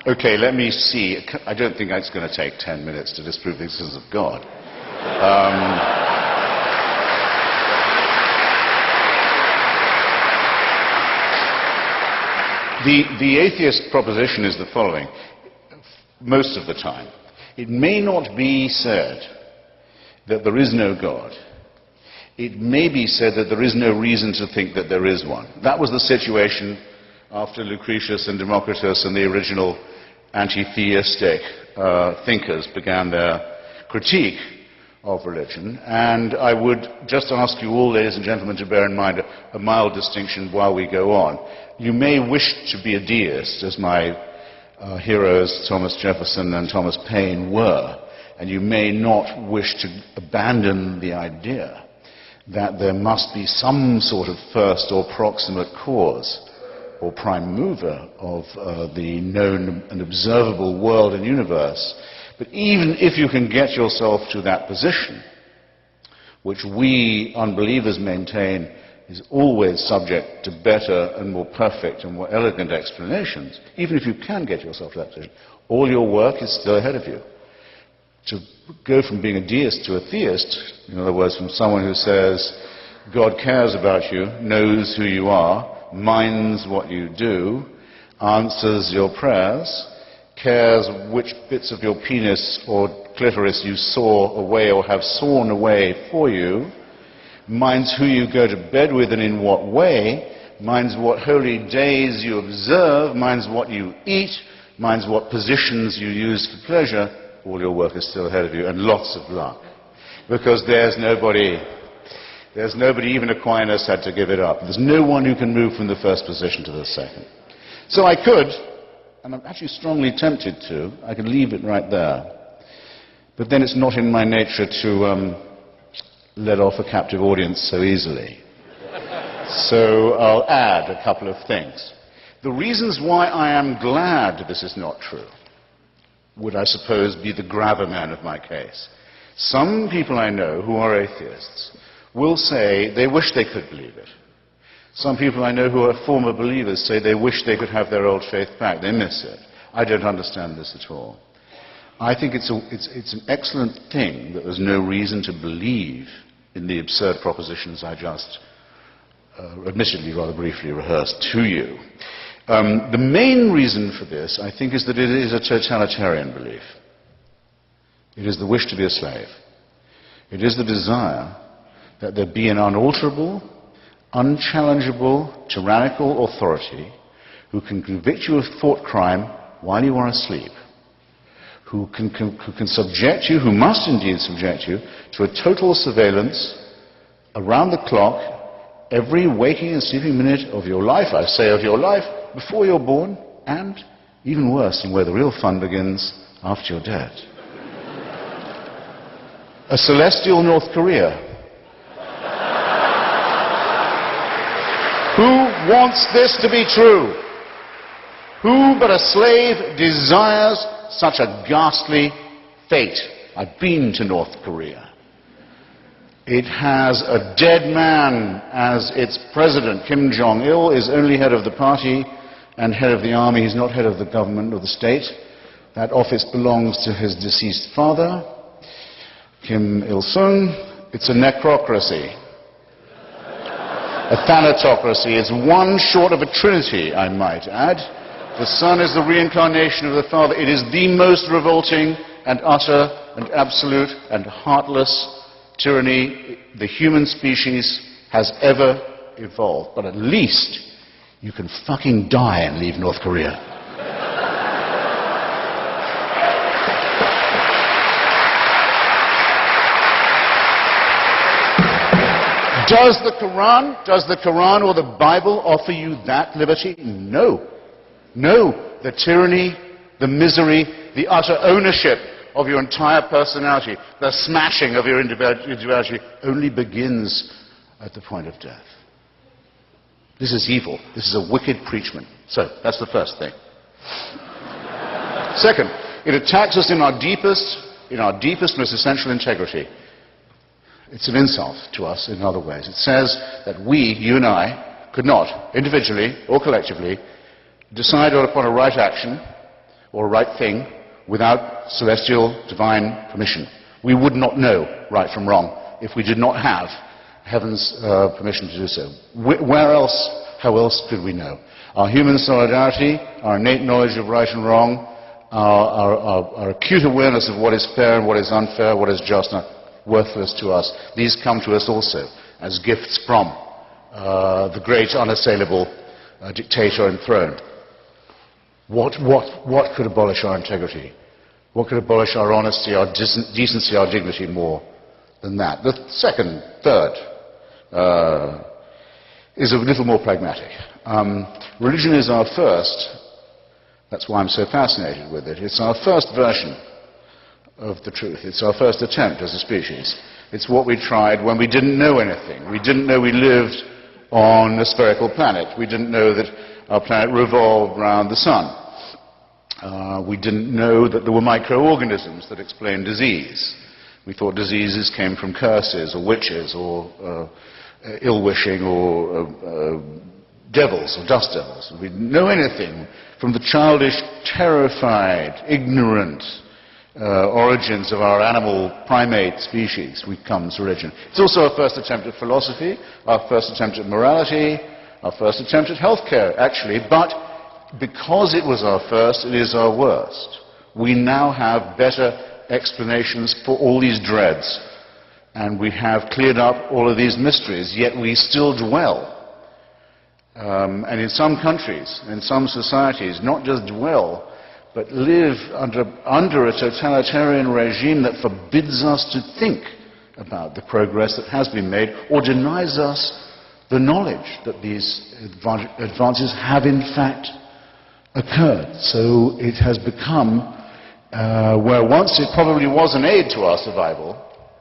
Okay, let me see. I don't think it's going to take 10 minutes to disprove the existence of God. The atheist proposition is the following. Most of the time, it may not be said that there is no God. It may be said that there is no reason to think that there is one. That was the situation after Lucretius and Democritus and the original anti-theistic thinkers began their critique of religion. And I would just ask you all, ladies and gentlemen, to bear in mind a mild distinction while we go on. You may wish to be a deist, as my heroes Thomas Jefferson and Thomas Paine were, and you may not wish to abandon the idea that there must be some sort of first or proximate cause or prime mover of the known and observable world and universe. But even if you can get yourself to that position, which we unbelievers maintain is always subject to better and more perfect and more elegant explanations, even if you can get yourself to that position, all your work is still ahead of you. To go from being a deist to a theist, in other words, from someone who says, God cares about you, knows who you are, minds what you do, answers your prayers, cares which bits of your penis or clitoris you saw away or have sawn away for you, minds who you go to bed with and in what way, minds what holy days you observe, minds what you eat, minds what positions you use for pleasure. All your work is still ahead of you, and lots of luck. Because there's nobody, even Aquinas had to give it up. There's no one who can move from the first position to the second. So I could, and I'm actually strongly tempted to, I could leave it right there. But then it's not in my nature to let off a captive audience so easily. So I'll add a couple of things. The reasons why I am glad this is not true would, I suppose, be the gravamen of my case. Some people I know who are atheists will say they wish they could believe it. Some people I know who are former believers say they wish they could have their old faith back. They miss it. I don't understand this at all. I think it's an excellent thing that there's no reason to believe in the absurd propositions I just, admittedly rather briefly, rehearsed to you. The main reason for this, I think, is that it is a totalitarian belief. It is the wish to be a slave. It is the desire that there be an unalterable, unchallengeable, tyrannical authority who can convict you of thought crime while you are asleep, who can subject you, who must indeed subject you, to a total surveillance around the clock, every waking and sleeping minute of your life, I say of your life, before you're born, and, even worse, and where the real fun begins, after you're dead. A celestial North Korea. Who wants this to be true? Who but a slave desires such a ghastly fate? I've been to North Korea. It has a dead man as its president. Kim Jong-il is only head of the party and head of the army. He's not head of the government or the state. That office belongs to his deceased father, Kim Il-sung. It's a necrocracy. A thanatocracy. It's one short of a trinity, I might add. The son is the reincarnation of the father. It is the most revolting and utter and absolute and heartless tyranny the human species has ever evolved. But at least you can fucking die and leave North Korea. Does the Quran or the Bible offer you that liberty? No. No. The tyranny, the misery, the utter ownership of your entire personality, the smashing of your individuality only begins at the point of death. This is evil. This is a wicked preachment. So, that's the first thing. Second, it attacks us in our deepest, most essential integrity. It's an insult to us in other ways. It says that we, you and I, could not, individually or collectively, decide upon a right action or right thing without celestial divine permission. We would not know right from wrong if we did not have heaven's permission to do so. Where else, how else could we know? Our human solidarity, our innate knowledge of right and wrong, our acute awareness of what is fair and what is unfair, what is just and worthless to us, these come to us also as gifts from the great unassailable dictator enthroned. What could abolish our integrity? What could abolish our honesty, our decency, our dignity more than that? The third, is a little more pragmatic. Religion is our first, that's why I'm so fascinated with it, it's our first version of the truth. It's our first attempt as a species. It's what we tried when we didn't know anything. We didn't know we lived on a spherical planet. We didn't know that our planet revolved around the sun. We didn't know that there were microorganisms that explained disease. We thought diseases came from curses or witches or ill-wishing or devils or dust devils. We didn't know anything from the childish, terrified, ignorant origins of our animal primate species. We come to religion. It's also our first attempt at philosophy, our first attempt at morality, our first attempt at healthcare, actually, but because it was our first, it is our worst. We now have better explanations for all these dreads, and we have cleared up all of these mysteries, yet we still dwell. And in some countries, in some societies, not just dwell, but live under a totalitarian regime that forbids us to think about the progress that has been made, or denies us the knowledge that these advances have in fact occurred. So it has become, where once it probably was an aid to our survival,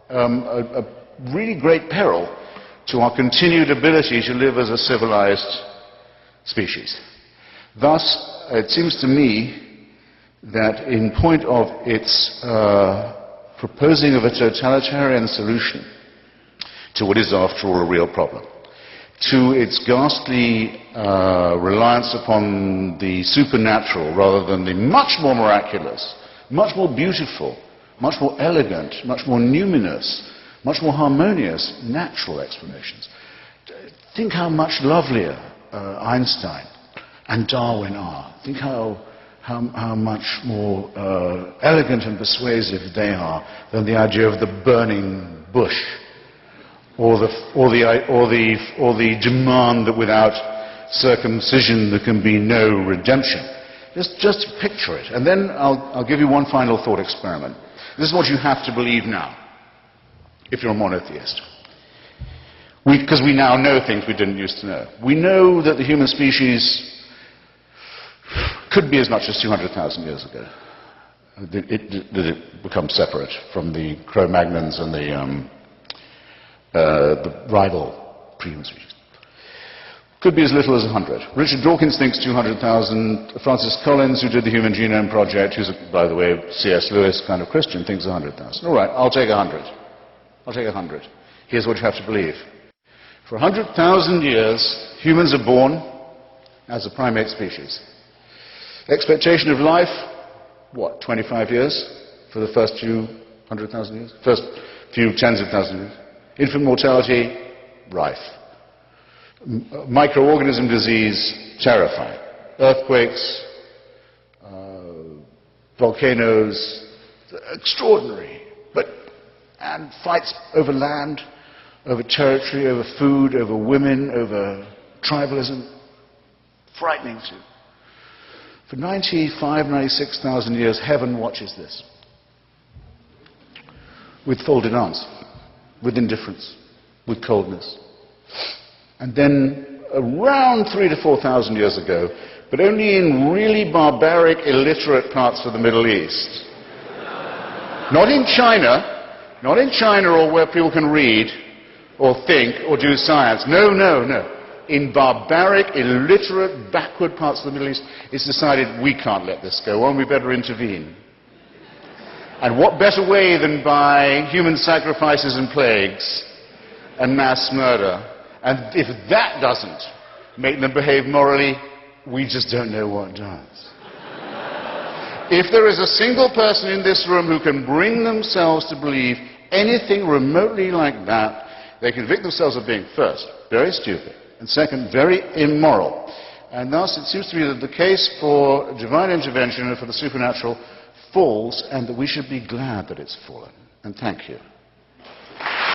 a really great peril to our continued ability to live as a civilized species. Thus, it seems to me that in point of its proposing of a totalitarian solution to what is after all a real problem, to its ghastly reliance upon the supernatural rather than the much more miraculous, much more beautiful, much more elegant, much more numinous, much more harmonious natural explanations. Think how much lovelier Einstein and Darwin are. Think how much more elegant and persuasive they are than the idea of the burning bush, or the demand that without circumcision there can be no redemption. Just picture it. And then I'll give you one final thought experiment. This is what you have to believe now, if you're a monotheist. Because we now know things we didn't used to know. We know that the human species could be as much as 200,000 years ago. It becomes separate from the Cro-Magnons and the rival prehuman species. Could be as little as 100. Richard Dawkins thinks 200,000. Francis Collins, who did the Human Genome Project, who's, by the way, C.S. Lewis kind of Christian, thinks 100,000. All right, I'll take 100. I'll take 100. Here's what you have to believe. For 100,000 years, humans are born as a primate species. Expectation of life, what, 25 years for the first few 100,000 years? First few tens of thousands of years. Infant mortality, rife. Microorganism disease, terrifying. Earthquakes, volcanoes, extraordinary. And fights over land, over territory, over food, over women, over tribalism. Frightening too. For 95, 96,000 years, heaven watches this. With folded arms, with indifference, with coldness. And then, around 3,000 to 4,000 years ago, but only in really barbaric, illiterate parts of the Middle East. Not in China or where people can read or think or do science. No. In barbaric, illiterate, backward parts of the Middle East, it's decided we can't let this go on, we better intervene. And what better way than by human sacrifices and plagues and mass murder? And if that doesn't make them behave morally, we just don't know what does. If there is a single person in this room who can bring themselves to believe anything remotely like that, they convict themselves of being, first, very stupid, and second, very immoral. And thus, it seems to me that the case for divine intervention and for the supernatural falls, and that we should be glad that it's fallen. And thank you.